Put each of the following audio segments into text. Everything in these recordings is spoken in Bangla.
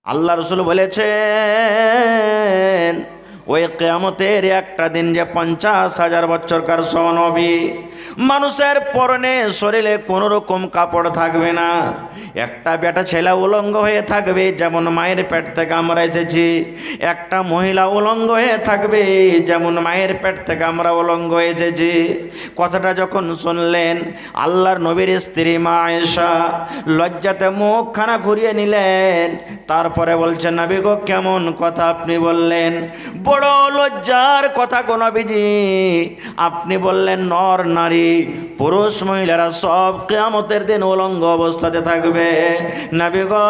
আল্লাহ রসুল বলেছেন ওই কিয়ামতের একটা দিন যে 50,000 বছরকার সমান হবে। মানুষের পরনে শরীরে কোনো রকম কাপড় থাকবে না। একটা বেটা ছেলে উলঙ্গ হয়ে থাকবে, যেমন মায়ের পেট থেকে আমরা এসেছি। একটা মহিলা উলঙ্গ হয়ে থাকবে, যেমন মায়ের পেট থেকে আমরা উলঙ্গ হয়ে এসেছি। কথাটা যখন শুনলেন, আল্লাহর নবীর স্ত্রী মা আয়েশা লজ্জাতে মুখখানা ঘুরিয়ে নিলেন। তারপরে বলছেন, নবী গো, কেমন কথা আপনি বললেন? বড় লজ্জার কথা গো নবীজি। আপনি বললেন নর নারী পুরুষ মহিলারা সব কিয়ামতের দিন উলঙ্গ অবস্থাতে থাকবে। নবী গো,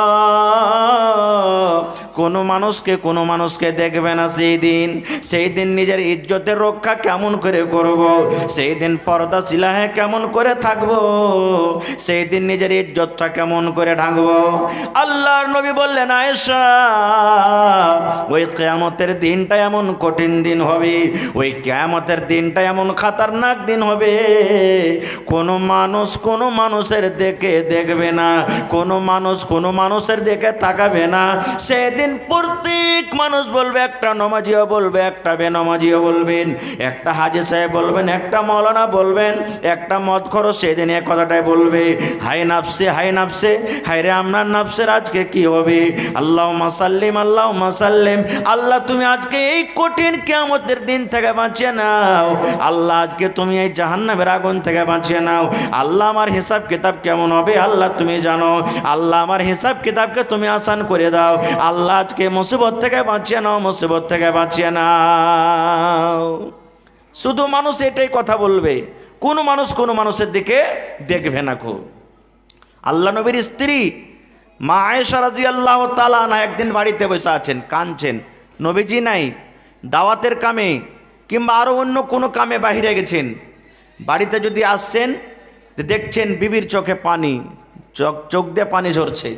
কোনো মানুষকে দেখবে না সেই দিন নিজের ইজ্জতের রক্ষা কেমন করে করব? সেই দিন পর্দাশীলা হয়ে কেমন করে থাকবো? সেই দিন নিজের ইজ্জতটা কেমন করে ঢাকবো? আল্লাহর নবী বললেন, আয়েশা, ওই কিয়ামতের দিনটা এমন কঠিন দিন হবে, ওই কিয়ামতের দিনটা এমন খাতারনাক দিন হবে, কোনো মানুষের দিকে দেখবে না, কোনো মানুষের দিকে তাকাবে না। সেদিন প্রত্যেক মানুষ বলবে, একটা নমাজিও বলবে, একটা বেনমাজিও বলবেন, একটা হাজি সাহেব বলবেন, একটা মৌলানা বলবেন, একটা মদখোরও সেদিন এক কথাটাই বলবে, হাই নাফসে, হাই নাফসে, হাই রে আপনার নাফসের আজকে কি হবে? আল্লাহুম্মা সাল্লিম, আল্লাহুম্মা সাল্লিম। আল্লাহ, তুমি আজকে এই কঠিন কিয়ামতের দিন থেকে বাঁচিয়ে নাও। আল্লাহ, আজকে তুমি এই জাহান্নামের আগুন থেকে বাঁচিয়ে নাও। আল্লাহ, আমার হিসাব কিতাব কেমন হবে আল্লাহ তুমি জানো। আল্লাহ, আমার হিসাব কিতাবকে তুমি আসান করে দাও। আল্লাহ, আজকে মুসিবত থেকে বাঁচিয়ে নাও, মুসিবত থেকে বাঁচিয়ে নাও। শুধু মানুষ এটাই কথা বলবে, কোনো মানুষের দিকে দেখবে না। খুব আল্লাহ নবীর স্ত্রী মা আয়েশা রাদিয়াল্লাহু তাআলা আনহা একদিন বাড়িতে বসে আছেন, কাঁদছেন। নবীজি নাই, দাওয়াতের কামে কিংবা আরও অন্য কোনো কামে বাহিরে গেছেন। বাড়িতে যদি আসছেন, দেখছেন বিবির চোখে পানি, চোখ দিয়ে পানি ঝরছে।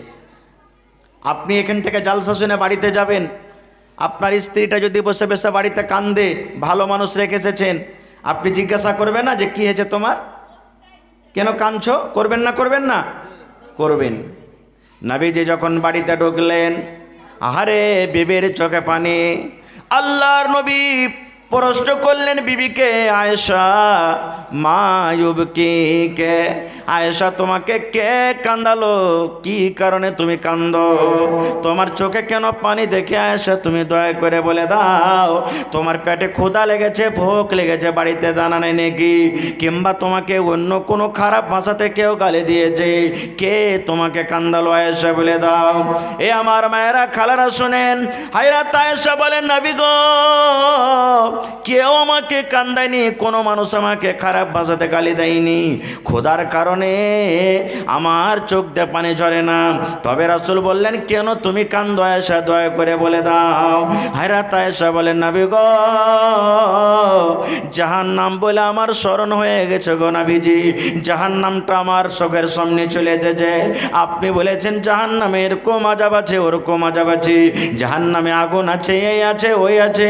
আপনি এখান থেকে জালসা শুনে বাড়িতে যাবেন, আপনার স্ত্রীটা যদি বসে বসে বাড়িতে কান্দে, ভালো মানুষ রেখে এসেছেন, আপনি জিজ্ঞাসা করবেন না যে কি হয়েছে তোমার, কেন কাঁদছো? করবেন না? করবেন না? করবেন। নবীজি যখন বাড়িতে ঢুকলেন, আহারে বিবির চোখে পানি। আল্লাহর নবী প্রশ্ন করলেন বিবিকে, আয়েশা মা ইউবকিকে, আয়েশা তোমাকে কে কান্দালো? কি কারণে তুমি কান্দো? তোমার চোখে কেন পানি দেখে আয়েশা তুমি দয়া করে বলে দাও। তোমার পেটে ক্ষুধা লেগেছে, ভোক লেগেছে, বাড়িতে জানা নেই নাকি? কিংবা তোমাকে অন্য কোনো খারাপ ভাষাতে কেউ গালি দিয়েছে? কে তোমাকে কান্দালো আয়েশা বলে দাও। এ আমার মায়েরা, খালারা শুনেন, হায়রাত আয়েশা বলেন, নবী গো, কেউ আমাকে কান্দায়নি, কোনো মানুষ আমাকে খারাপ ভাষাতে গালি দেয়নি। খোদার কারণে আমার চোখ দিয়ে পানি ঝরে না। তবে রাসূল বললেন, কেন তুমি কান্দো আয়েশা, দয়া করে বলে দাও। হায়রাত আয়েশা বলেন, নবী গো, জাহান্নাম বলে আমার স্মরণ হয়ে গেছে গো নবীজি। জাহান্নামটা আমার চোখের সামনে চলে এসেছে। আপনি বলেছেন জাহান্নামে এরকম আযাব আছে, ওরকম আযাব আছে, জাহান্নামে আগুন আছে, এই আছে, ওই আছে।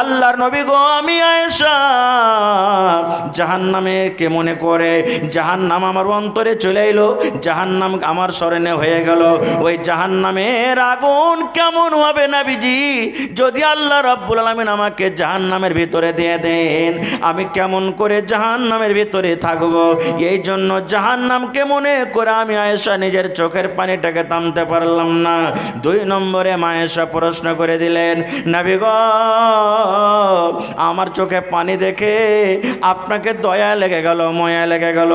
আল্লাহর নবী গো, আমি আয়েশা জাহান্নামে কে মনে করে জাহান্নাম আমার অন্তরে চলে এলো, জাহান্নাম আমার স্মরণে হয়ে গেল। ওই জাহান্নামের আগুন কেমন হবে নবীজি? যদি আল্লাহ রাব্বুল আলামিন আমাকে জাহান্নামের ভিতরে দিয়ে দেন, আমি কেমন করে জাহান্নামের ভিতরে থাকব? এই জন্য জাহান্নামকে মনে করে আমি আয়েশা নিজের চোখের পানিটাকে থামতে পারলাম না। 2 নম্বরে মা আয়েশা প্রশ্ন করে দিলেন, নবী গো, আমার চোখে পানি দেখে আপনাকে দয়া লেগে গেল, ময়া লেগে গেল।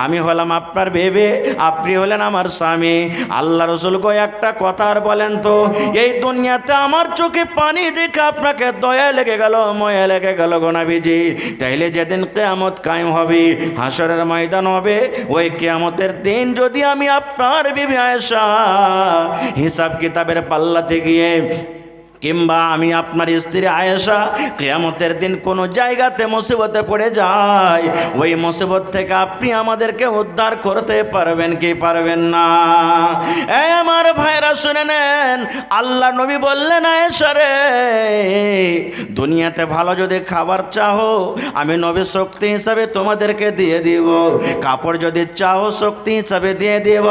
আমি হলাম আপনার বেবে, আপনি হলেন আমার স্বামী। আল্লাহ রাসূল গো, একটা কথা আর বলেন তো, এই দুনিয়াতে আমার চোখে পানি দেখে আপনাকে দয়া লেগে গেল, ময়া লেগে গেল গো নবীজি, তাইলে যেদিন কিয়ামত কায়েম হবে, হাসরের ময়দান হবে, ওই কিয়ামতের দিন যদি আমি আপনার বিবি আয়েশা হিসাব কিতাবের পাল্লাতে গিয়ে কিংবা আমি আপনার স্ত্রী আয়েশা কিয়ামতের দিন কোনো জায়গাতে মুসিবতে পড়ে যায়, ওই মুসিবত থেকে আপনি আমাদেরকে উদ্ধার করতে পারবেন কি পারবেন না? এই আমার ভাইরা শুনে নেন, আল্লাহ নবী বললেন, আয়েশা রে, দুনিয়াতে ভালো যদি খাবার চাও আমি নবী শক্তি হিসাবে তোমাদেরকে দিয়ে দিব, কাপড় যদি চাও শক্তি হিসাবে দিয়ে দিব।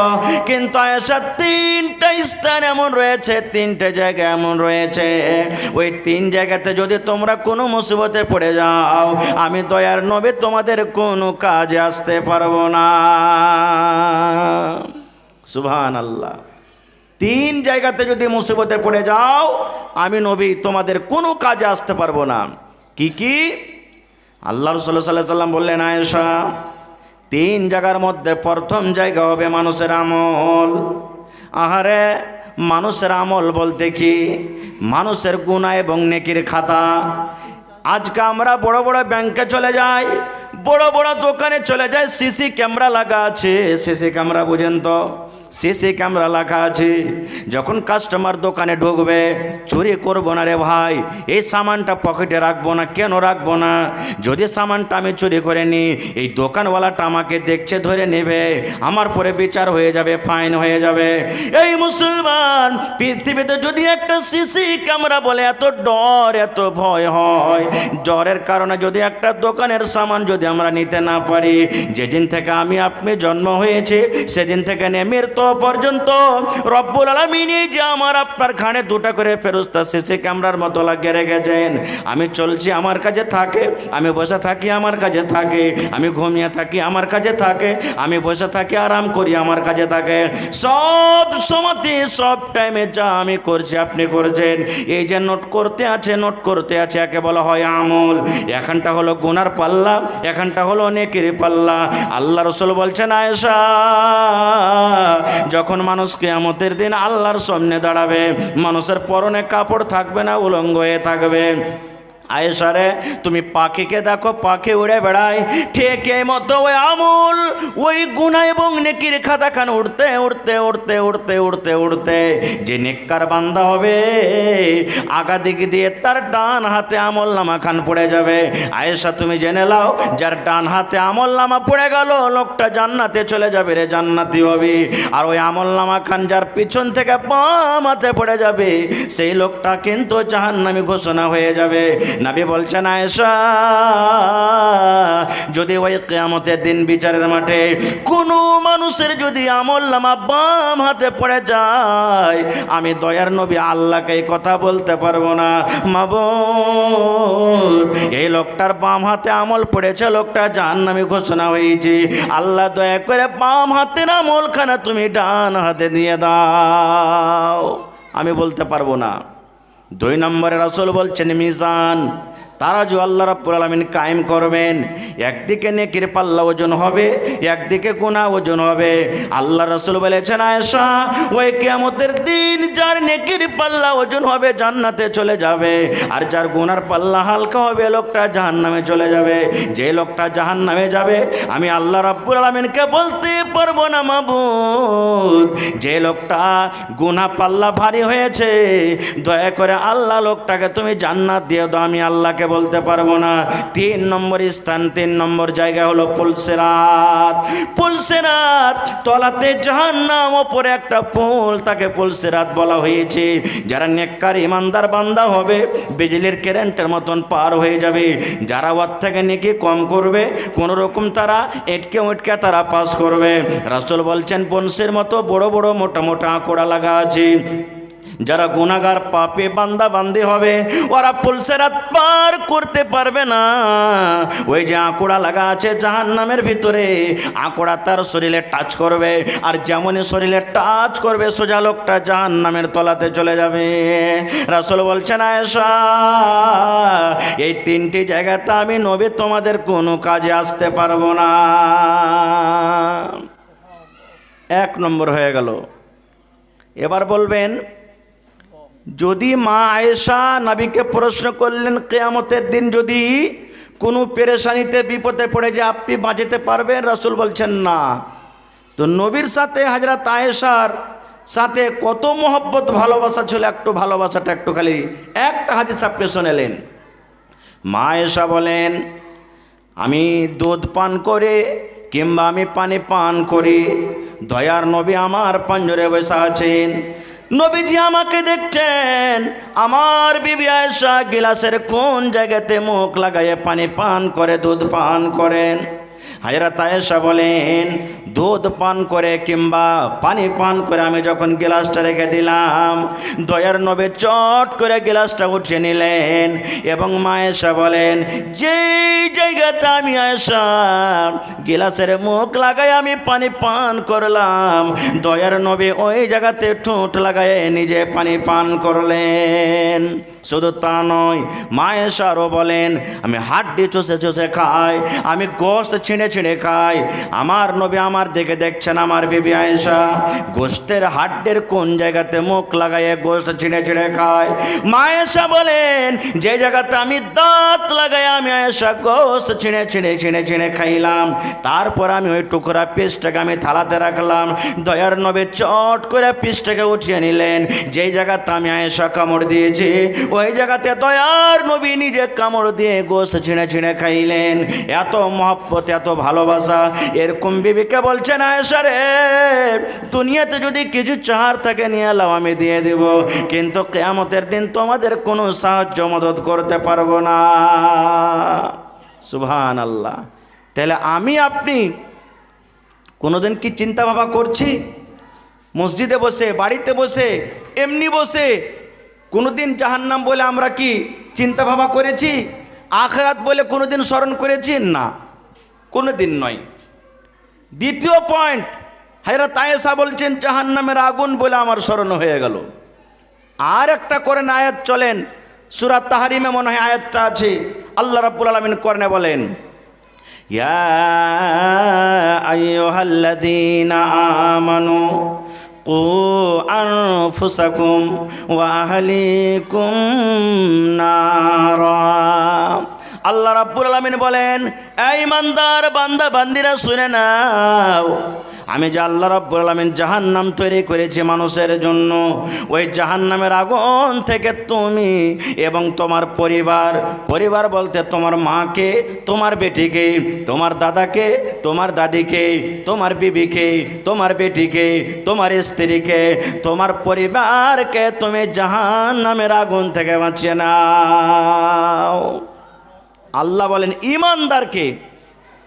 কিন্তু আয়েশা, তিনটা স্থান এমন রয়েছে, তিনটে জায়গা এমন রয়েছে, ওই তিন জায়গাতে যদি তোমরা কোনো মুসিবতে পড়ে যাও আমি দয়ার নবী তোমাদের কোনো কাজে আসতে পারবো না। সুবহানাল্লাহ। তিন জায়গাতে যদি মুসিবতে পড়ে যাও আমি নবী তোমাদের কোনো কাজে আসতে পারবো না। কি কি? আল্লাহ রাসূল সাল্লাল্লাহু আলাইহি ওয়াসাল্লাম বললেন, আয়েশা, তিন জায়গার মধ্যে প্রথম জায়গা হবে মানুষের আমল। আহারে, মানুষের আমল বলতে কি? মানুষের গুনাহ এবং নেকির খাতা। আজকে আমরা বড় বড় ব্যাংকে চলে যাই, বড় বড় দোকানে চলে যাই, সিসি ক্যামেরা লাগা আছে। সিসি ক্যামেরা বুঝেন তো? সিসি ক্যামেরা লাগা আছে। যখন কাস্টমার দোকানে ঢুকবে, চুরি করবো না রে ভাই, এই সামানটা পকেটে রাখবো না। কেন রাখবো না? যদি সামানটা আমি চুরি করে নিই, এই দোকানওয়ালাটা আমাকে দেখছে, ধরে নেবে, আমার পরে বিচার হয়ে যাবে, ফাইন হয়ে যাবে। এই মুসলমান, পৃথিবীতে যদি একটা সিসি ক্যামেরা বলে এত ডর এত ভয় হয়, জ্বরের কারণে যদি একটা দোকানের সামান যদি আমরা নিতে না পারি, যেদিন থেকে আমি আপনি জন্ম হয়েছে সেদিন থেকে নেমের পর্যন্ত রব্বুল আলামিন যে আমার আপনার ঘাড়ে দুটা করে ফেরেশতা সিসি ক্যামেরার মতো লাগিয়ে রেখেছেন। আমি চলছি আমার কাছে থাকে, আমি বসে থাকি আমার কাছে থাকে, আমি ঘুমিয়ে থাকি আমার কাছে থাকে, আমি বসে থাকি আরাম করি আমার কাছে থাকে। সব সময়তে সব টাইমে যা আমি করছি আপনি করছেন, এই যে নোট করতে আছে, নোট করতে আছে, একে বলা হয় আমল। এখানটা হলো গুনার পাল্লা, এখানটা হলো নেকির পাল্লা। আল্লাহ রাসূল বলছেন, আয়েশা, যখন মানুষ কিয়ামতের দিন আল্লাহর সামনে দাঁড়াবে, মানুষের পরনে কাপড় থাকবে না, উলঙ্গ হয়ে থাকবে। আয়েশা রে, তুমি পাখিকে দেখো, পাখি উড়ে বেড়ায়, ঠিক এই মতো ওই আমল, ওই গুনাহ এবং নেকির খাতাখান উড়তে উড়তে উড়তে উড়তে উড়তে উড়তে যে নেককার বান্দা হবে, আগা দিক দিয়ে তার ডান হাতে আমল নামা খান পড়ে যাবে। আয়েশা, তুমি জেনে নাও, যার ডান হাতে আমল নামা পড়ে গেল, লোকটা জান্নাতে চলে যাবে রে, জান্নাতি হবে। আর ওই আমল নামা খান যার পিছন থেকে বাম হাতে পড়ে যাবে, সেই লোকটা কিন্তু জাহান্নামী ঘোষণা হয়ে যাবে। নবী বলছেন, আয়েশা, যদি ওই কিয়ামতের দিন বিচারের মাঠে কোনো মানুষের যদি আমল নামা বাম হাতে পড়ে যায়, আমি দয়ার নবী আল্লাহকে এই কথা বলতে পারবো না, মাবুদ, এই লোকটার বাম হাতে আমল পড়েছে, লোকটা জাহান্নামী ঘোষণা হয়েছে, আল্লাহ দয়া করে বাম হাতের আমলখানা তুমি ডান হাতে দিয়ে দাও। আমি বলতে পারবো না। 2 নম্বরে রাসূল বলছেন, মিজান, তারাজু আল্লাহ রাব্বুল আলামিন কায়েম করবেন। একদিকে নেকির পাল্লা ওজন হবে, একদিকে গুনাহ ওজন হবে। আল্লাহ রাসূল বলেছেন, আয়েশা, ওই কিয়ামতের দিন যার নেকির পাল্লা ওজন হবে জান্নাতে চলে যাবে, আর যার গুনার পাল্লা হালকা হবে লোকটা জাহান্নামে চলে যাবে। যে লোকটা জাহান্নামে যাবে, আমি আল্লাহ রাব্বুল আলামিনকে বলতে পারবো না, মাবুদ, যে লোকটা গুনাহ পাল্লা ভারী হয়েছে, দয়া করে আল্লাহ লোকটাকে তুমি জান্নাত দিয়ে দাও, আমি আল্লাহকে বলতে পারবো না। 3 নম্বর স্থান, 3 নম্বর জায়গা হলো পুলসিরাত। পুলসিরাত, তলাতে জাহান্নাম, ওপরে একটা পুল, তাকে পুলসিরাত বলা হয়েছে। যারা নেককার ইমানদার বান্দা হবে, বিজলির কারেন্টের মতন পার হয়ে যাবে। যারা ওর থেকে নেকি কম করবে, কোনো রকম তারা এটকে উটকে তারা পাস করবে। রাসূল বলছেন, বংশের মতো বড় বড় মোটা মোটা আঁকড়া লাগা আছে। যারা গুনাহগার পাপে বান্দা বান্দি হবে, ওরা পুলসিরাত পার করতে পারবে না। ওই যে আঁকড়া লাগা আছে জাহান্নামের ভিতরে, আঁকড়া তার শরীরে টাচ করবে, আর যেমনই শরীরে টাচ করবে সোজা লোকটা জাহান্নামের তলাতে চলে যাবে। রাসূল বলছেন, আয়েশা, এই 3টি জায়গাতে আমি নবী তোমাদের কোনো কাজে আসতে পারবো না। 1 নম্বর হয়ে গেল। এবার বলবেন, যদি মা আয়েশা নবীকে প্রশ্ন করলেন, কিয়ামতের দিন যদি কোনো পেরেশানিতে বিপদে পড়ে যে আপনি বাঁচাতে পারবেন? রাসূল বলছেন না। তো নবীর সাথে হযরত আয়েশার সাথে কত মহব্বত ভালোবাসা ছিল, একটু ভালোবাসাটা একটু খালি একটা হাদিস আপনি শুনেলেন। মা আয়েশা বলেন, আমি দুধ পান করে কিংবা আমি পানি পান করি, দয়ার নবী আমার পাঞ্জরে বসে আছেন, নবীজি আমাকে দেখছেন আমার বিবি আয়েশা গিলাসের কোন জায়গাতে মুখ লাগাইয়ে পানি পান করে, দুধ পান করেন। হযরত আয়েশা বলেন, দুধ পান করে কিংবা পানি পান করে আমি যখন গ্লাসটা রেখে দিলাম, দয়ার নবী চট করে গ্লাসটা উঠিয়ে নিলেন এবং মা আয়েশা বলেন, যেই জায়গাতে আমি আয়েশা গ্লাসের মুখ লাগাই আমি পানি পান করলাম, দয়ার নবী ওই জায়গাতে ঠোঁট লাগায় নিজে পানি পান করলেন। শুধু তা নয়, মা আয়েশা আরও বলেন, আমি হাড্ডি চষে চষে খাই, আমি গোশত ছিঁড়ে ছিঁড়ে খাই। আমার নবী আমার দিকে দেখছেন, আমার বিবি আয়েশা গোশতের হাড্ডির কোন জায়গাতে মুখ লাগাইয়ে গোশত ছিঁড়ে ছিঁড়ে খায়। মা আয়েশা বলেন, যে জায়গাতে আমি দাঁত লাগাই আমি আয়েশা গোশত ছিঁড়ে ছিঁড়ে ছিঁড়ে ছিঁড়ে খাইলাম, তারপর আমি ওই টুকরা পিসটাকে আমি থালাতে রাখলাম, দয়ার নবী চট করে পিসটাকে উঠিয়ে নিলেন। যেই জায়গাতে আমি আয়েশা কামড় দিয়েছি ওই জায়গাতে দয়ার নবী নিজে কামড় দিয়ে গোশত ছিঁড়ে ছিঁড়ে খাইলেন। এত মহব্বত, এত ভালোবাসা। এরকম বিবিকে বলছেন, আয়েশা রে, দুনিয়াতে যদি কিছু চাহার থাকে নিয়ে এলাও, আমি দিয়ে দেব, কিন্তু কিয়ামতের দিন তোমাদের কোনো সাহায্য মদত করতে পারবো না। সুবহানাল্লাহ। তাহলে আমি আপনি কোনোদিন কি চিন্তা ভাবনা করছি? মসজিদে বসে, বাড়িতে বসে, এমনি বসে কোনোদিন জাহান্নাম বলে আমরা কি চিন্তা ভাবনা করেছি? আখিরাত বলে কোনোদিন স্মরণ করেছি? না, কোনোদিন নয়। দ্বিতীয় পয়েন্ট, হযরত আয়েশা বলছেন জাহান্নামের আগুন বলে আমার স্মরণ হয়ে গেল। আর একটা করেন আয়াত চলেন, সূরা তাহরিমে মনে হয় আয়াতটা আছে, আল্লাহ রাব্বুল আলামিন কোরআনে বলেন, ইয়া আইয়ুহাল্লাযীনা আমানু কু আনফুসাকুম ওয়া আহলিকুম নারা। আল্লাহ রাব্বুল আলামিন বলেন, এই ইমানদার বান্দা বান্দিরা শুনে নাও, আমি যে আল্লাহ রাব্বুল আলামিন জাহান্নাম তৈরি করেছি মানুষের জন্য, ওই জাহান্নামের আগুন থেকে তুমি এবং তোমার পরিবার, পরিবার বলতে তোমার মাকে, তোমার বেটিকে, তোমার দাদাকে, তোমার দাদিকে, তোমার বিবিকে, তোমার বেটিকে, তোমার স্ত্রীকে, তোমার পরিবারকে তুমি জাহান্নামের আগুন থেকে বাঁচিয়ে নাও। আল্লাহ বলেন ইমানদারকে।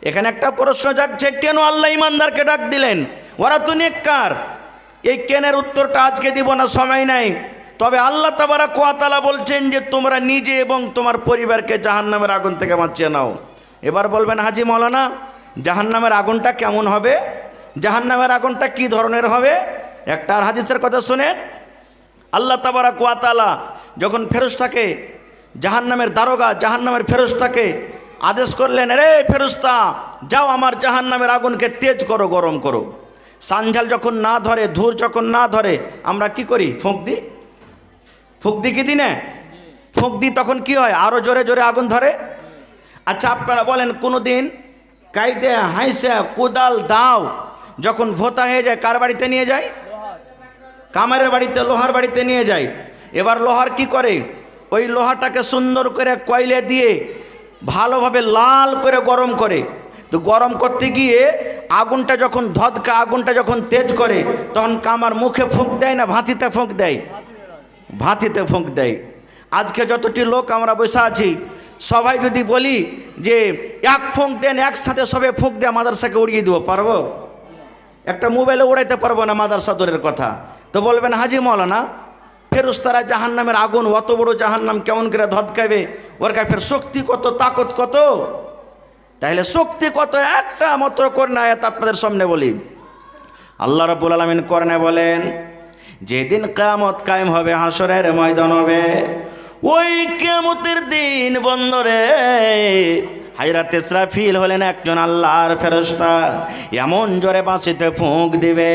এখানে একটা প্রশ্ন জাগছে, কেন আল্লাহ ইমানদারকে ডাক দিলেন? ওরা তো নেককার। এই কেনের উত্তরটা আজকে দিব না, সময় নাই। তবে আল্লাহ তাবারক ওয়া তাআলা বলছেন যে তোমরা নিজে এবং তোমার পরিবারকে জাহান্নামের আগুন থেকে বাঁচিয়ে নাও। এবার বলবেন, হাজি মৌলানা, জাহান্নামের আগুনটা কেমন হবে? জাহান্নামের আগুনটা কি ধরনের হবে? একটা আর হাদিসের কথা শুনেন। আল্লাহ তাবারক ওয়া তাআলা যখন ফেরেশতাকে, জাহান্নামের দারোগা, জাহান্নামের ফেরেশতাকে আদেশ করলেন, রে ফেরেশতা, যাও আমার জাহান্নামের আগুনকে তেজ করো, গরম করো। সানঝাল যখন না ধরে, ধূর যখন না ধরে, আমরা কি করি? ফুঁক দিই। ফুঁক দিই কি দিনে? ফুঁক দিই, তখন কি হয়? আরও জোরে জোরে আগুন ধরে। আচ্ছা আপনারা বলেন, কোনো দিন কাইদে হাইসে কোদাল দাও যখন ভোতা হয়ে যায় কার বাড়িতে নিয়ে যায়? কামারের বাড়িতে, লোহার বাড়িতে নিয়ে যায়। এবার লোহার কি করে? ওই লোহাটাকে সুন্দর করে কয়লে দিয়ে ভালোভাবে লাল করে গরম করে। তো গরম করতে গিয়ে আগুনটা যখন ধদকা, আগুনটা যখন তেজ করে, তখন কামার মুখে ফুঁক দেয় না ভাতিতে ফুঁক দেয়? ভাতিতে ফুঁক দেয়। আজকে যতটি লোক আমরা বসে আছি, সবাই যদি বলি যে এক ফুঁক দেন, একসাথে সবে ফুঁক দেয়, মাদ্রাসাকে উড়িয়ে দেবো, পারবো? একটা মোবাইলে উড়াইতে পারবো না, মাদ্রাসা দূরের কথা। তো বলবেন, হাজি মৌলানা, ফেরেশতারা জাহান্নামের আগুন, অত বড় জাহান্নাম কেমন করে ধদকাবে? ওর কাছে ফের শক্তি কত, তাকত কত? তাহলে শক্তি কত? একটা মাত্র কোরআন আয়াত আপনাদের সামনে বলি। আল্লাহ রাব্বুল আলামিন কোরআনে বলেন, যেদিন কিয়ামত কায়েম হবে, হাসরের ময়দান হবে, ওই কিয়ামতের দিন বন্ধরে হযরত ইসরাফিল হলেন একজন আল্লাহর ফেরেশতা। এমন জোরে বাঁশিতে ফুঁক দিবে,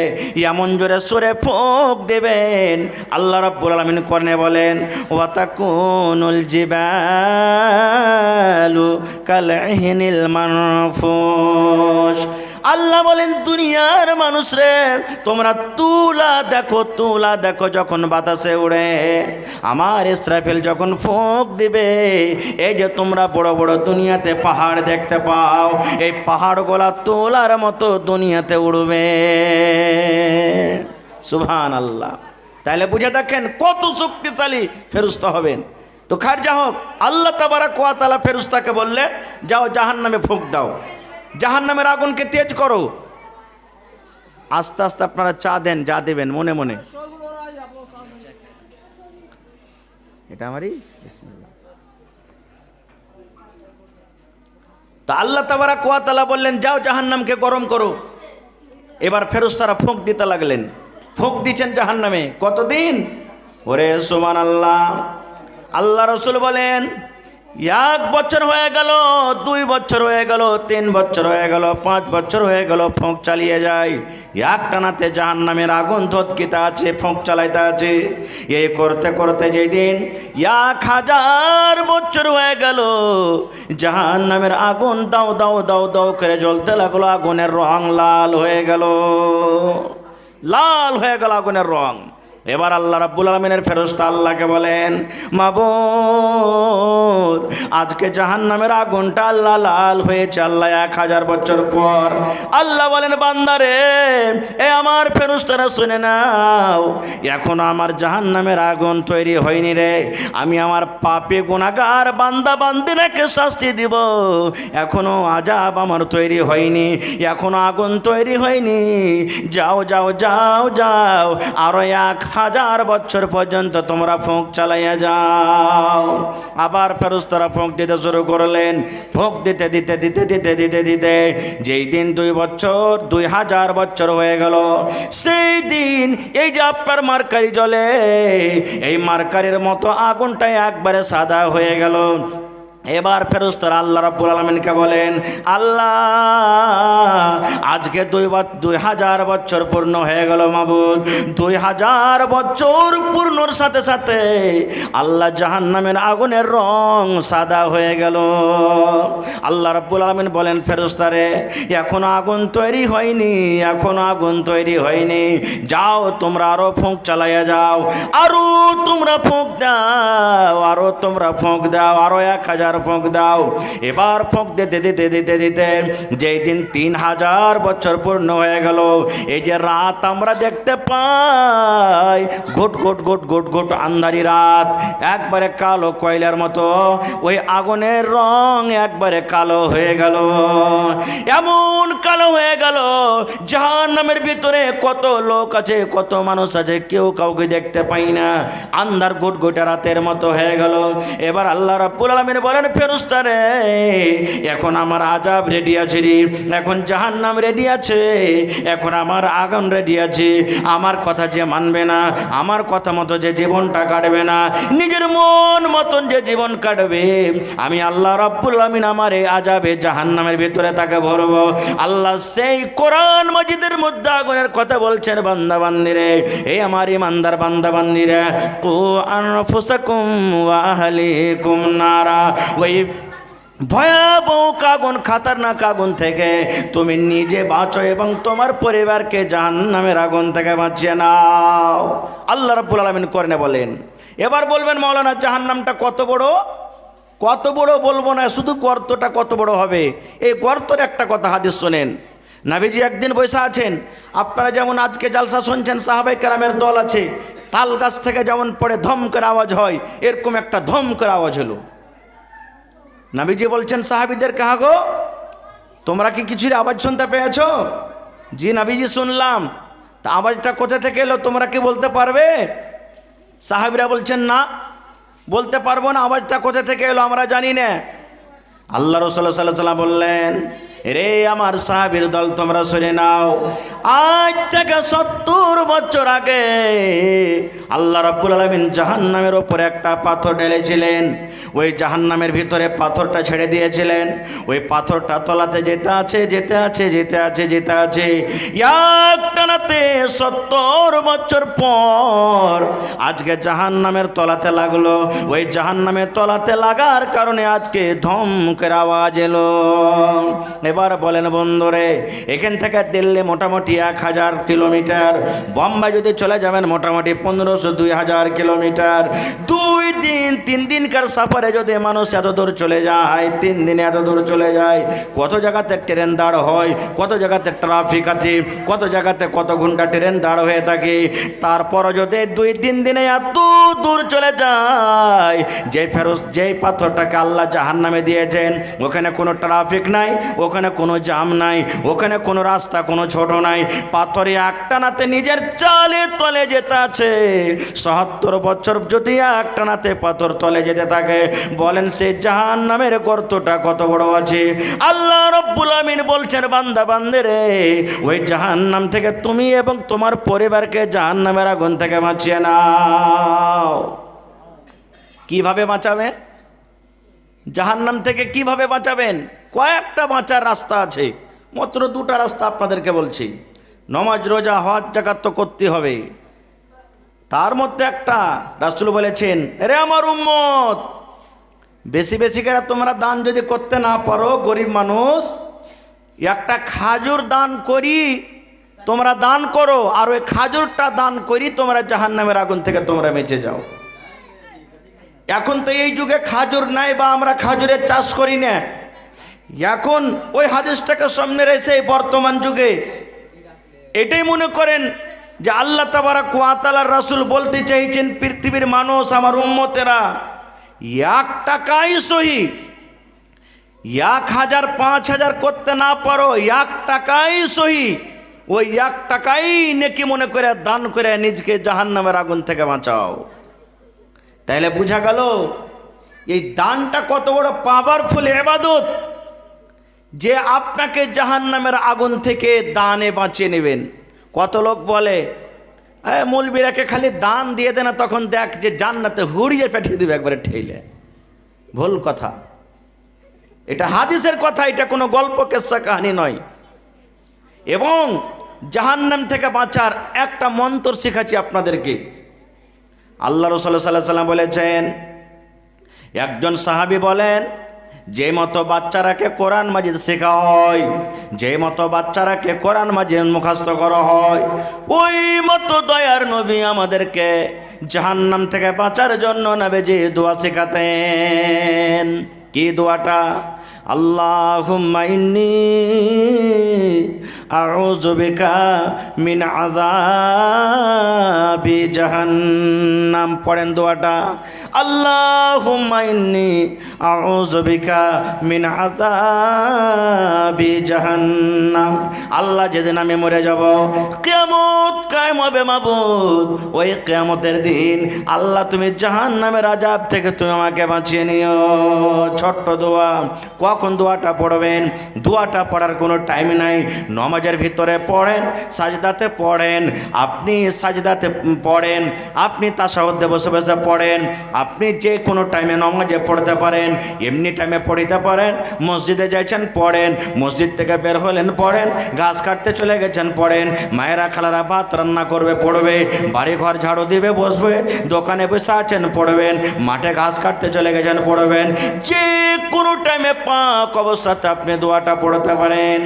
এমন জোরে সুরে ফুঁক দেবেন, আল্লাহ রাব্বুল আলামিন কোরআনে বলেন, ওয়া তাকুনুল জিবালু কালহিনিল মানফুশ। আল্লাহ বলেন দুনিয়ার মানুষ রে, তোমরা তুলা দেখো যখন বাতাসে উড়ে, আমার ইসরাফিল যখন ফোঁক দিবে, এই যে তোমরা বড় বড় দুনিয়াতে পাহাড় দেখতে পাও, এই পাহাড়গুলা তোলার মতো দুনিয়াতে উড়বে। সুবহানাল্লাহ। তাহলে বুঝে দেখেন কত শক্তিশালী ফেরেশতা হবেন। তো খার যা হোক, আল্লাহ তাবারক ওয়া তাআলা ফেরেশতাকে বললেন যাও জাহান্নামে ফুঁক দাও, জাহান্নামের আগুনকে তেজ করো। আস্তে আস্তে আপনারা চা দেন, যা দেবেন মনে মনে। এটা আমারই। তা আল্লাহ তাবারক ওয়া তাআলা বললেন যাও জাহান্নামকে গরম করো। এবার ফেরেশতারা ফুঁক দিতে লাগলেন, ফুঁক দিচ্ছেন জাহান্নামে। কতদিন? ওরে সুবহানাল্লাহ। আল্লাহ রাসূল বলেন 1 বছর হয়ে গেল, 2 বছর হয়ে গেল, 3 বছর হয়ে গেল, 5 বছর হয়ে গেল, ফুঁক চালিয়ে যায়। একটানাতে জাহান্নামের আগুন ধতকিতে আছে, ফুঁক চালাইতে আছে। এই করতে করতে যেদিন 1000 বছর হয়ে গেল, জাহান্নামের আগুন দাও দাও দাও দাও করে জ্বলতে লাগলো। আগুনের রং লাল হয়ে গেল, লাল হয়ে গেল আগুনের রং। এবার আল্লাহ রাব্বুল আলামিনের ফেরেশতা আল্লাহকে বলেন মাবুদ, আজকে জাহান্নামের আগুনটা আল্লাহ লাল হয়েছে আল্লাহ 1000 বছর পর। আল্লাহ বলেন বান্দারে, এ আমার ফেরেশতারা শুনে নাও, এখনো আমার জাহান্নামের আগুন তৈরি হয়নি রে। আমি আমার পাপী গুনাহগার বান্দা বান্দিরাকে শাস্তি দিব, এখনো আযাব আমার তৈরি হয়নি, এখনো আগুন তৈরি হয়নি। যাও যাও যাও যাও, আরো 1000 বছর পর্যন্ত তোমরা ফুঁক চালাইয়া যাও। আবার ফেরেশতারা ফুঁক দিতে শুরু করলেন। ফুঁক দিতে দিতে দিতে দিতে দিতে দিতে যেই দিন 2000 বছর হয়ে গেল, সেই দিন এই যে আপনার মার্কারি জ্বলে, এই মার্কারির মতো আগুনটাই একবারে সাদা হয়ে গেল। এবার ফেরেশতারা আল্লাহ রাব্বুল আলামিনকে বলেন আল্লাহ, আজকে 2000 বছর পূর্ণ হয়ে গেল মাবুদ। 2000 বছর পূর্ণর সাথে সাথে আল্লাহ জাহান্নামের আগুনের রং সাদা হয়ে গেল। আল্লাহ রাব্বুল আলামিন বলেন ফেরেশতারে, এখনো আগুন তৈরি হয়নি, এখনো আগুন তৈরি হয়নি। যাও তোমরা আরো ফুঁক চালাইয়া যাও, আরো তোমরা ফুঁক দাও, আরো তোমরা ফুঁক দাও, আরো 1000 ফুঁক দাও। এবার ফুঁক দিতে দিতে দিতে দিতে যেই দিন 3000 বছর পূর্ণ হয়ে গেল, এই যে রাত আমরা দেখতে পাই, ঘুট ঘুট ঘুট ঘুট ঘুট আন্ধারি রাত, একবারে কালো কয়লার মতো, ওই আগুনের রং একবারে কালো হয়ে গেল। এমন কালো হয়ে গেল, জাহান্নামের ভিতরে কত লোক আছে, কত মানুষ আছে, কেউ কাউকে দেখতে পাই না, আন্ধার ঘুট ঘুটে রাতের মতো হয়ে গেল। এবার আল্লাহ রাব্বুল আলামিন বলেন ফেরেশতারে, এখন আমার আযাব রেডি আছে রে, এখন জাহান্নাম রেডি আছে, এখন আমার আগুন রেডি আছে। আমার কথা যে মানবে না, আমার কথা মতো যে জীবনটা কাটবে না, নিজের মন মতন যে জীবন কাটবে, আমি আল্লাহ রাব্বুল আলামিন আমার এই আযাবে জাহান্নামের ভিতরে তাকে ভরব। আল্লাহ সেই কোরআন মাজিদের মধ্যে আগুনের কথা বলছেন বান্দা বান্দিরে, এই আমার ইমানদার বান্দা বান্দিরা, কু আনফুসাকুম ওয়া আহলিকুম নারা, ওই ভয়াবহ আগুন, খাতারনাক আগুন থেকে তুমি নিজে বাঁচো এবং তোমার পরিবারকে জাহান্নামের আগুন থেকে বাঁচিয়ে নাও। আল্লাহ রাব্বুল আলামিন কোরআনে বলেন। এবার বলবেন মাওলানা জাহান্নামটা কত বড়? কত বড় বলবো না, শুধু গর্তটা কত বড় হবে। এই গর্তের একটা কথা হাদিস শোনেন। নবীজি একদিন বসে আছেন, আপনারা যেমন আজকে জালসা শুনছেন, সাহাবায়ে কেরামের দল আছে, তাল গাছ থেকে যেমন পড়ে ধম করে আওয়াজ হয়, এরকম একটা ধম করে আওয়াজ হলো। নবীজি বলছেন সাহাবীদেরকে, হা গো তোমরা কি কিছুর আওয়াজ শুনতে পেয়েছ? জি নবীজি শুনলাম। তা আওয়াজটা কোথা থেকে এলো তোমরা কি বলতে পারবে? সাহাবীরা বলছেন না, বলতে পারবো না, আওয়াজটা কোথা থেকে এলো আমরা জানি না। আল্লাহ রাসূল সাল্লাল্লাহু আলাইহি ওয়াসাল্লাম বললেন, রে আমার সাহাবীর দল তোমরা শুনে নাও, আজ থেকে 70 বছর আগে আল্লাহ রাব্বুল আলামিন জাহান্নামের উপরে একটা পাথর ঢেলেছিলেন। ওই জাহান্নামের ভিতরে পাথরটা ছেড়ে দিয়েছিলেন। ওই পাথরটা তলাতে যেতে আছে, যেতে আছে, যেতে আছে, যেতে আছে, একটানাতে 70 বছর পর আজকে জাহান্নামের তলাতে লাগলো। ওই জাহান্নামের তলাতে লাগার কারণে আজকে ধমকের আওয়াজ এলো। এবার বলেন বন্ধুরে, এখান থেকে দিল্লি মোটামুটি 1000 কিলোমিটার, বোম্বাই যদি চলে যাবেন মোটামুটি 1500-2000 কিলোমিটার। 2 দিন 3 দিনকার সফরে যদি মানুষ এত দূর চলে যায়, 3 দিনে এত দূর চলে যায়, কত জায়গাতে ট্রেন দাঁড় হয়, কত জায়গাতে ট্রাফিক আছে, কত জায়গাতে কত ঘন্টা ট্রেন দাঁড় হয়ে থাকে। তারপরও যদি 2-3 দিনে এত দূর চলে যায়, যেই পাথরটাকে আল্লাহ জাহান্নামে দিয়েছেন, ওখানে কোনো ট্রাফিক নাই, ওখানে কোনো জাম নাই, ওখানে কোনো রাস্তা কোনো ছোট নাই, পাথরে একটানাতে নিজের চালে তলে যেতে আছে। ৭০ বছর যদি একটানাতে পাথর তলে যেতে থাকে, বলেন সে জাহান্নামের গর্তটা কত বড় আছে। আল্লাহ রব্বুল আমিন বলছেন, বান্দা বান্দেরে, ওই জাহান্নাম থেকে তুমি এবং তোমার পরিবারকে জাহান্নামের আগুন থেকে বাঁচিয়ে নাও। কিভাবে বাঁচাবেন? জাহান্নাম থেকে কিভাবে বাঁচাবেন? কয়েকটা বাঁচার রাস্তা আছে, মাত্র 2টা রাস্তা আপনাদেরকে বলছি। নামাজ, রোজা, হজ, যাকাত তো করতে হবে, তার মধ্যে একটা রাসূল বলেছেন, আরে আমার উম্মত, বেশি বেশি করে তোমরা দান যদি করতে না পারো, গরিব মানুষ, একটা খাজুর দান করি তোমরা দান করো, আর ওই খাজুরটা দান করি তোমরা জাহান্নামের আগুন থেকে তোমরা বেঁচে যাও। এখন তো এই যুগে খাজুর নাই, বা আমরা খাজুরের চাষ করি না। এখন ওই হাদিসটাকে সামনে রেখে বর্তমান যুগে এটাই মনে করেন যে আল্লাহ তাবারাক ওয়া তাআলার রাসূল বলতে চাইছেন, পৃথিবীর মানুষ, আমার উম্মতেরা, 1 টাকাই সহি, 1000 5000 করতে না পারো, 1 টাকাই সহি, ওই 1 টাকাই নেকি মনে করে দান করে নিজকে জাহান্নামের আগুন থেকে বাঁচাও। তাইলে বোঝা গেল এই দানটা কত বড় পাওয়ারফুল ইবাদত, যে আপনাকে জাহান্নামের আগুন থেকে দানে বাঁচিয়ে নেবেন। কত লোক বলে, মৌলবীরাকে খালি দান দিয়ে দে না, তখন দেখ যে জান্নাতে হুড়িয়ে পাঠিয়ে দেবে একবারে ঠেলে। ভুল কথা, এটা হাদিসের কথা, এটা কোনো গল্প কেসা কাহিনী নয়। এবং জাহান্নাম থেকে বাঁচার একটা মন্ত্র শেখাচ্ছি আপনাদেরকে। আল্লাহ রাসূল সাল্লাল্লাহু আলাইহি ওয়াসাল্লাম বলেছেন, একজন সাহাবী বলেন, যে মতো বাচ্চারাকে কোরআন মাজিদ শেখা হয়, যে মতো বাচ্চারাকে কোরআন মাজিদ মুখস্থ করা হয়, ওই মতো দয়ার নবী আমাদেরকে জাহান্নাম থেকে বাঁচার জন্য নবীজি দোয়া শেখাতেন। কি দোয়াটা? আল্লাহুম্মা ইন্নী আউযু বিকা মিন আযাবি জাহান্নাম। পড়েন দোয়াটা, আল্লাহুম্মা ইন্নী আউযু বিকা মিন আযাবি জাহান্নাম। আল্লাহ, যেদিন আমি মরে যাব, কিয়ামত কায়েম হবে মাবুদ, ওই কিয়ামতের দিন আল্লাহ তুমি জাহান্নামের আযাব থেকে তুমি আমাকে বাঁচিয়ে নিও। ছোট্ট দোয়া। কখন দোয়াটা পড়বেন? দোয়াটা পড়ার কোনো টাইম নাই, নামাজের ভিতরে পড়েন, সাজদাতে পড়েন, আপনি সাজদাতে পড়েন, আপনি তাশাহুদে বসে বসে পড়েন, আপনি যে কোনো টাইমে নামাজে পড়তে পারেন, এমনি টাইমে পড়তে পারেন, মসজিদে যাইছেন পড়েন, মসজিদ থেকে বের হলেন পড়েন, ঘাস কাটতে চলে গেছেন পড়েন, মায়েরা খালারা ভাত রান্না করবে পড়বে, বাড়ি ঘর ঝাড়ু দিবে বসবে, দোকানে বসে আছেন পড়বেন, মাঠে ঘাস কাটতে চলে গেছেন পড়বেন, যে কোনো টাইমে পাক অবস্থাতে আপনি দোয়াটা পড়তে পারেন।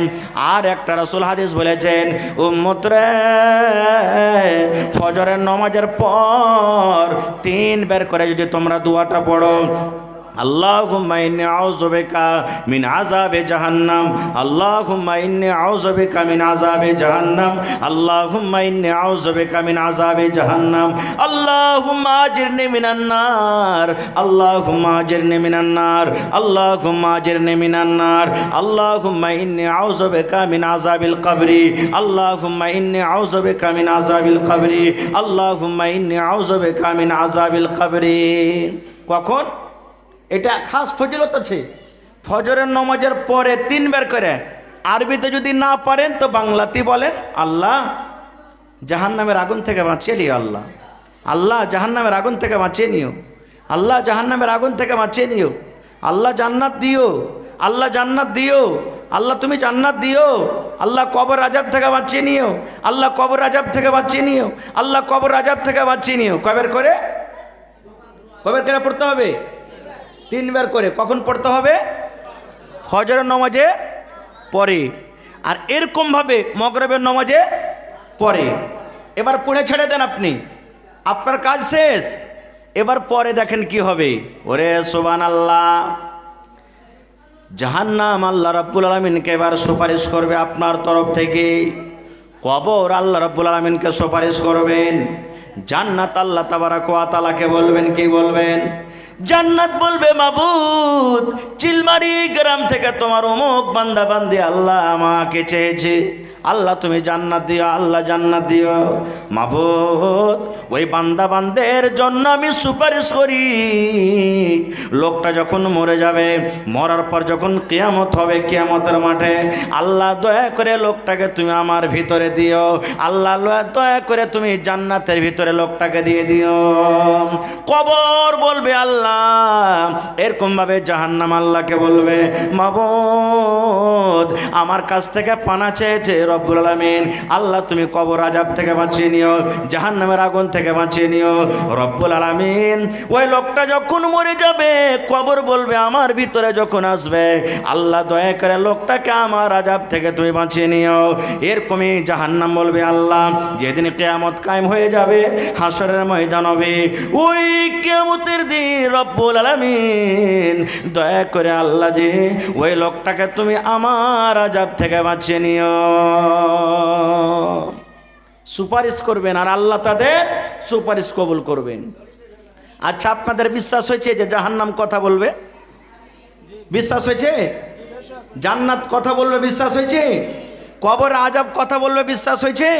আর একটা রাসূল হাদিস বলেছেন, উম্মত রে, ফজরের নামাজের পর 3 বার করে যদি তোমরা দোয়াটা পড়ো, আল্লাহুম্মা ইন্নী আউযু বিকা মিন আযাবি জাহান্নাম, আল্লাহুম্মা ইন্নী আউযু বিকা মিন আযাবি জাহান্নাম, আল্লাহুম্মা ইন্নী আউযু বিকা মিন আযাবি জাহান্নাম, আল্লাহুম্মা আজিরনি মিনান নার, আল্লাহুম্মা আজিরনি মিনান নার, আল্লাহুম্মা আজিরনি মিনান নার, আল্লাহুম্মা ইন্নী আউযু বিকা মিন আযাবিল কবরি, আল্লাহুম্মা ইন্নী আউযু বিকা মিন আযাবিল কবরি, আল্লাহুম্মা ইন্নী আউযু বিকা মিন আযাবিল কবরি। কখন? এটা খাস ফজিলত আছে, ফজরের নামাজের পরে 3 বার করে। আরবিতে যদি না পারেন তো বাংলাতে বলেন, আল্লাহ জাহান্নামের আগুন থেকে বাঁচিয়ে নিও, আল্লাহ, আল্লাহ জাহান্নামের আগুন থেকে বাঁচিয়ে নিও, আল্লাহ জাহান্নামের আগুন থেকে বাঁচিয়ে নিও, আল্লাহ জান্নাত দিও, আল্লাহ জান্নাত দিও, আল্লাহ তুমি জান্নাত দিও, আল্লাহ কবর আযাব থেকে বাঁচিয়ে নিও, আল্লাহ কবর আযাব থেকে বাঁচিয়ে নিও, আল্লাহ কবর আযাব থেকে বাঁচিয়ে নিও। কয়বার করে? কয়বার করে পড়তে হবে? 3 বার করে। কখন পড়তে হবে? ফজরের নামাজে পরে, আর এরকমভাবে মাগরিবের নামাজে পরে। এবার পড়ে ছেড়ে দেন আপনি, আপনার কাজ শেষ। এবার পরে দেখেন কি হবে। ওরে সুবহানাল্লাহ, জাহান্নাম আল্লাহ রাব্বুল আলামিনকে এবার সুপারিশ করবে আপনার তরফ থেকে, কবর আল্লাহ রাব্বুল আলামিনকে সুপারিশ করবেন, জান্নাত আল্লাহ তাবারাক ওয়া তাআলাকে বলবেন, কি বলবেন? জান্নাত বলবে, মাবুদ চিলমারি গ্রাম থেকে তোমার অমুক বান্দা বান্দি আল্লাহ আমাকে চেয়েছে, আল্লাহ তুমি জান্নাত দিও, আল্লাহ জান্নাত দিও। মাবুদ ওই বান্দা বান্দের জন্য আমি সুপারিশ করি। লোকটা যখন মরে যাবে, মরার পর যখন কিয়ামত হবে, কিয়ামতের মাঠে আল্লাহ দয়া করে লোকটাকে তুমি আমার ভিতরে দিও, আল্লাহ দয়া করে তুমি জান্নাতের ভিতরে লোকটাকে দিয়ে দিও। কবর বলবে আল্লাহ, এরকমভাবে জাহান্নাম আল্লাহকে বলবে, মাবুদ আমার কাছ থেকে পানা চেয়েছে রব্বুল আলামিন, আল্লাহ তুমি কবর আযাব থেকে বাঁচিয়ে নিও, জাহান্নামের আগুন থেকে বাঁচিয়ে নিও রব্বুল আলামিন। ওই লোকটা যখন মরে যাবে, কবর বলবে আমার ভিতরে যখন আসবে, আল্লাহ দয়া করে লোকটাকে আমার আযাব থেকে তুমি বাঁচিয়ে নিও। এরকমই জাহান্নাম বলবে, আল্লাহ যেদিন কিয়ামত কায়েম হয়ে যাবে, হাসরের ময়দান হবে, ওই কিয়ামতের দিন রব্বুল আলামিন দয়া করে আল্লাহ যে ওই লোকটাকে তুমি আমার আযাব থেকে বাঁচিয়ে নিও। সুপারিশ করবেন আর আল্লাহ তাদের সুপারিশ কবুল করবেন। আচ্ছা, আপনাদের বিশ্বাস হয়েছে যে জাহান্নাম কথা বলবে? বিশ্বাস হয়েছে? জান্নাত কথা বলবে? বিশ্বাস হয়েছে? কবর আযাব কথা বলবে? বিশ্বাস হয়েছে?